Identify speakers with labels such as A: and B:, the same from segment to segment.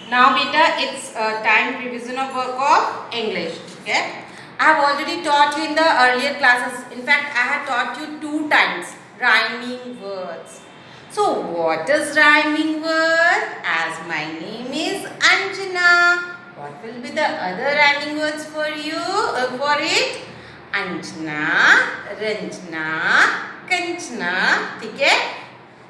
A: Now beta, it's time revision of work of English. Okay, I have already taught you in the earlier classes. In fact, I have taught you 2 times rhyming words. So what is rhyming word? As my name is Anjana, what will be the other rhyming words for you? For it, Anjana, Ranjana, Kanchana. Okay,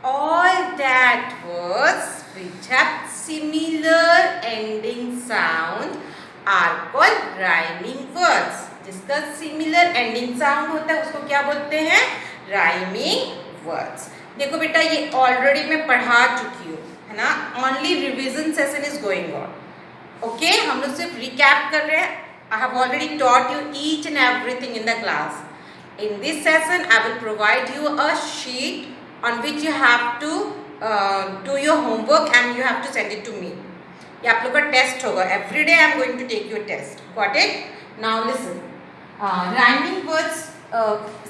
A: all that words which have similar ending sound are called rhyming words. जिसका similar ending sound होता है उसको क्या बोलते हैं? Rhyming words. देखो बेटा, ये ऑलरेडी मैं पढ़ा चुकी हूँ, है ना? Only revision session is going on. Okay, हम लोग सिर्फ recap कर रहे हैं. I have already taught you each and everything in the class. In this session, I will provide you a sheet on which you have to do your homework and you have to send it to me. ये आप लोग का test होगा. Every day I am going to take your test. Got it? Now listen. Rhyming words,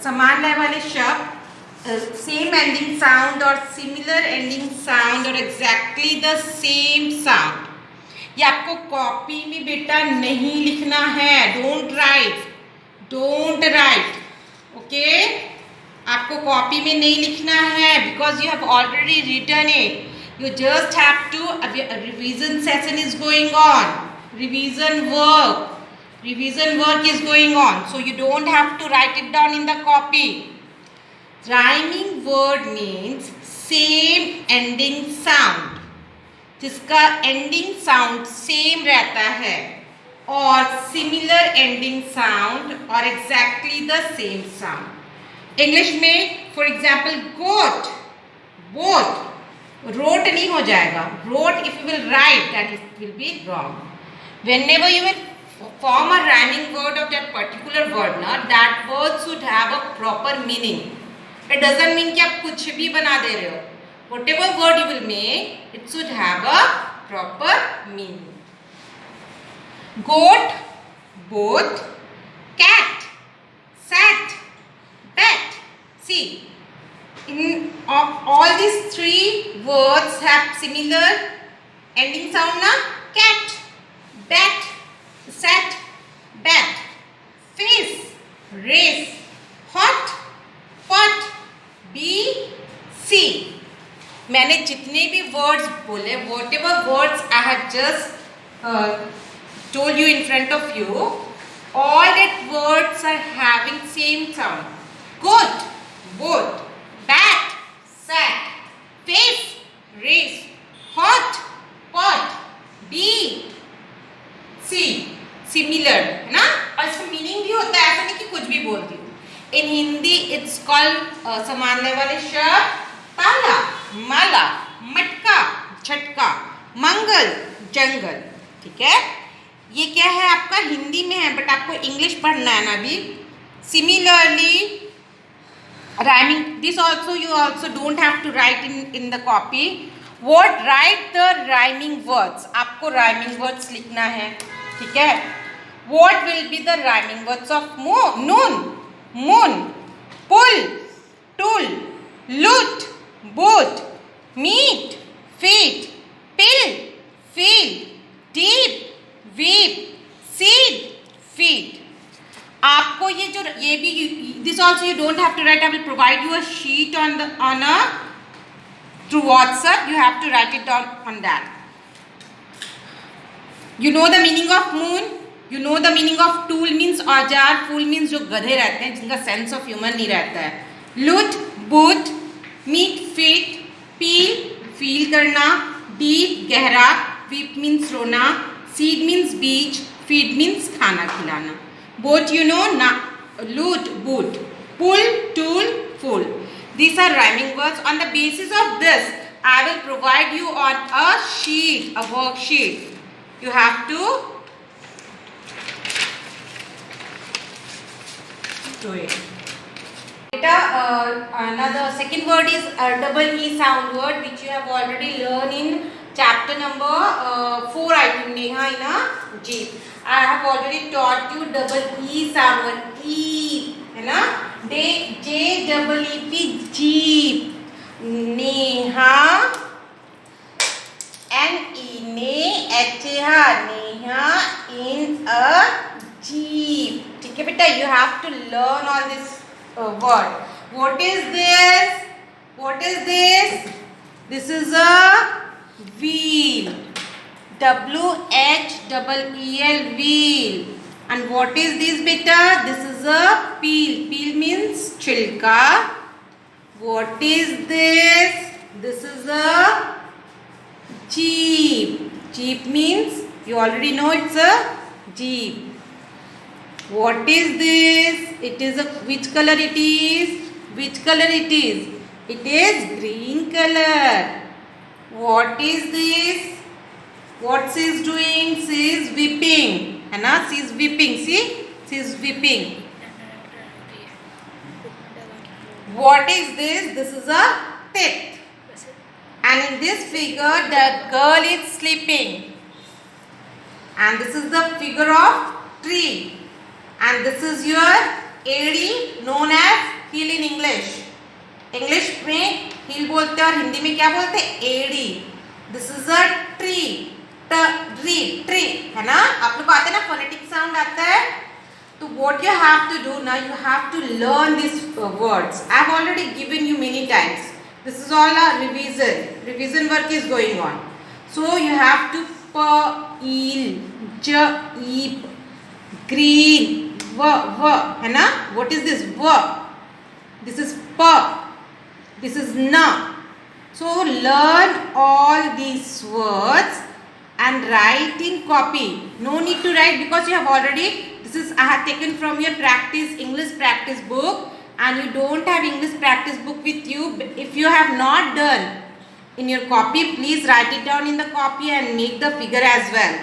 A: समान लय वाले शब्द, same ending sound or similar ending sound or exactly the same sound. ये आपको कॉपी में बेटा नहीं लिखना है. Don't write. Don't write. Okay? आपको कॉपी में नहीं लिखना है because you have already written it. You just have to, a revision session is going on. Revision work is going on. So you don't have to write it down in the copy. Rhyming word means same ending sound. जिसका ending sound same रहता है और similar ending sound or exactly the same sound. English में for example goat, boat, wrote नहीं हो जाएगा. Wrote if you will write that it will be wrong. Whenever you will form a rhyming word of that particular word, ना, that word should have a proper meaning. It doesn't mean कि आप कुछ भी बना दे रहे हो. Whatever word you will make, it should have a proper meaning. Goat, boat, cat, sat, bat. See, in all these 3 words have similar ending sound na? Cat, bat, sat, bat. Face, race, hot, pot, bee, see. मैंने जितने भी words बोले, whatever words I have just told you in front of you, all that words are having same sound. Goat, boat, bat, sat, face, race, hot, pot, bee, see. Similar, है ना? और इसका meaning भी होता है, ऐसा नहीं कि कुछ भी बोलती हूँ. In Hindi it's called समान लय वाले शब्द ताला, माला, मटका, झटका, मंगल, जंगल. ठीक है? ये क्या है आपका हिंदी में है, बट आपको इंग्लिश पढ़ना है ना अभी. Similarly, rhyming, this also you also don't have to write in the copy. What? Write the rhyming words. आपको rhyming words लिखना है. ठीक है? What will be the rhyming words of noon, moon, pull, tool, loot, boat, meat, feet, pill, feel, deep, weep, seed, feed. आपको ये जो ये भी this also you don't have to write. I will provide you a sheet on a through WhatsApp. You have to write it down on that. You know the meaning of moon. You know the meaning of tool means औजार. Fool means जो गधे रहते हैं जिनका sense of humor नहीं रहता है. Loot, boot, meat, feet, peel, feel करना, deep, गहरा, weep means रोना, seed means बीज, feed means खाना खिलाना. Boat you know, na, loot, boot, pull, tool, fool. These are rhyming words. On the basis of this, I will provide you on a sheet, a worksheet. You have to do it. Another second word is double E sound word, which you have already learned in chapter number 4, I think, Neha, in a Jeep. I have already taught you double E sound word. E, है ना? J double E P, Jeep. Neha, N E, Ne, Neha, Neha in a jeep. ठीक है बेटा, you have to learn all this word. What is this? What is this? This is a wheel. WHEEL, wheel. And what is this beta? This is a peel. Peel means chilka. What is this? This is a jeep. Jeep means, you already know it's a jeep. What is this? It is a, which color it is? Which color it is? It is green color. What is this? What she is doing? She is whipping. है ना? She is whipping. See? She is whipping. What is this? This is a pit. And in this figure, the girl is sleeping. And this is the figure of tree. And this is your AD, known as heel in English. English में heel बोलते हैं और हिंदी में क्या बोलते हैं? AD. This is a tree. Tree है ना? आप लोग को आते हैं ना, phonetic sound आता है. So what you have to do now, you have to learn these words. I have already given you many times. This is all a revision. Revision work is going on. So you have to eel, jeep, green, है ना? What is this? This is p. This is na. So learn all these words and write in copy. No need to write because you have already. This is I have taken from your English practice book, and you don't have English practice book with you. If you have not done in your copy, please write it down in the copy and make the figure as well.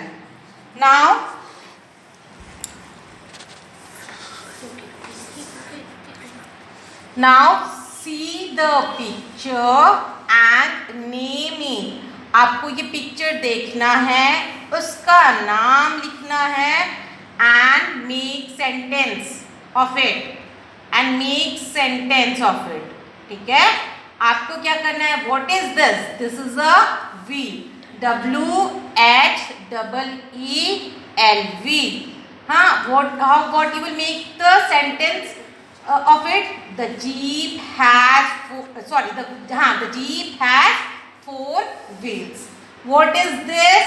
A: Now see the picture and name it. आपको ये picture देखना है, उसका नाम लिखना है and make sentence of it. ठीक है? आपको क्या करना है? What is this? This is a wheel. WHEEL, wheel. What you will make the sentence of it? The jeep has the jeep has 4 wheels. What is this?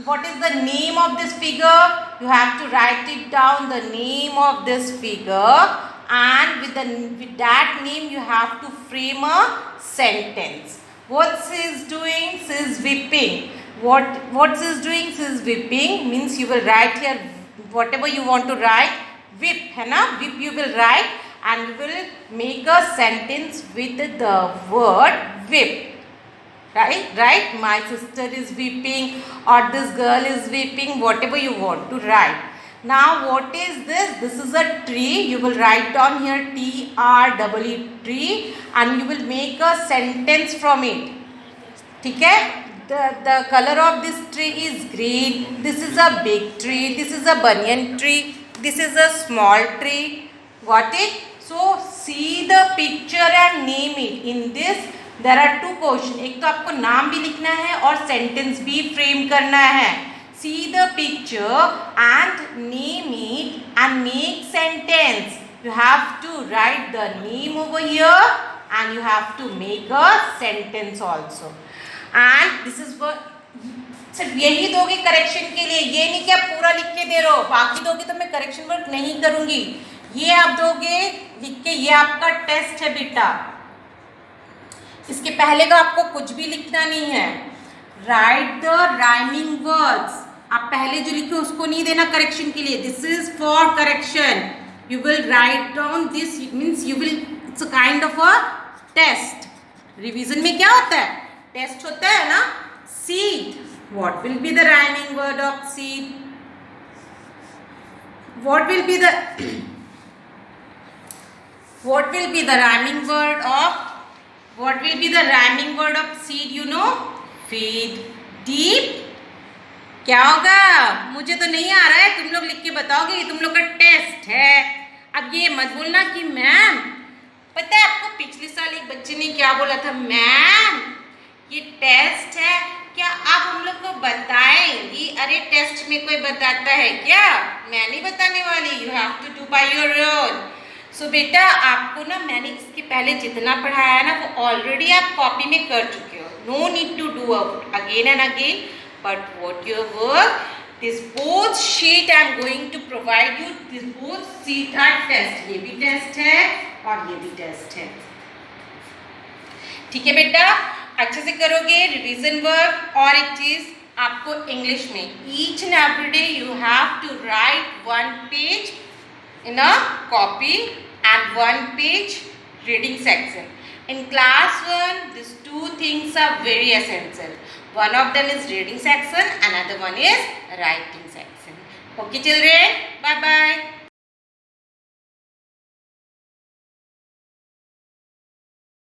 A: What is the name of this figure? You have to write it down, the name of this figure, and with that name you have to frame a sentence. What she is doing? She is whipping. What she is doing? She is whipping means you will write here whatever you want to write. Whip, है ना? Whip you will write and you will make a sentence with the word whip. Right? My sister is whipping, or this girl is whipping, whatever you want to write. Now what is this? This is a tree. You will write down here TREE, tree, and you will make a sentence from it. ठीक है? The color of this tree is green. This is a big tree. This is a banyan tree. This is a small tree. Got it? So see the picture and name it. In this there are 2 questions. एक तो आपको नाम भी लिखना है और sentence भी frame करना है. See the picture and name it and make sentence. You have to write the name over here and you have to make a sentence also. And this is what सिर्फ यही दोगे correction के लिए. ये नहीं कि आप पूरा लिख के दे रहे हो, बाकी दोगे तो मैं करेक्शन वर्क नहीं करूंगी. ये आप दोगे लिख के. ये आपका टेस्ट है बेटा. इसके पहले का आपको कुछ भी लिखना नहीं है. Right the rhyming words. आप पहले जो लिखे उसको नहीं देना करेक्शन के लिए. This is for correction. You will write down this means you will. It's a kind of a test. Revision में क्या होता है? टेस्ट होता है ना. Seed. What will be the rhyming word of seed? What will be the rhyming word of What will be the rhyming word of seed? You know, feed, deep. क्या होगा? मुझे तो नहीं आ रहा है, तुम लोग लिख के बताओगे. ये तुम लोग का टेस्ट है. अब ये मत बोलना कि मैम, पता है आपको पिछले साल एक बच्चे ने क्या बोला था? मैम ये टेस्ट है, क्या आप हम लोग को बताएंगी अरे टेस्ट में कोई बताता है क्या? मैं नहीं बताने वाली, you have to do by your own. So बेटा आपको ना मैंने इसके पहले जितना पढ़ाया है ना वो ऑलरेडी आप कॉपी में कर चुके हो, no need to do again and again, but what your work, this both sheet I am going to provide you, this both sheet are test, ये भी टेस्ट है और ये भी टेस्ट है। ठीक है बेटा, अच्छे से करोगे रिवीजन वर्क। और एक चीज आपको इंग्लिश में each and every day you have to write 1 page in a copy and 1 page reading section. In class 1 these two things are very essential. One of them is reading section, another one is writing section. Okay children, bye bye.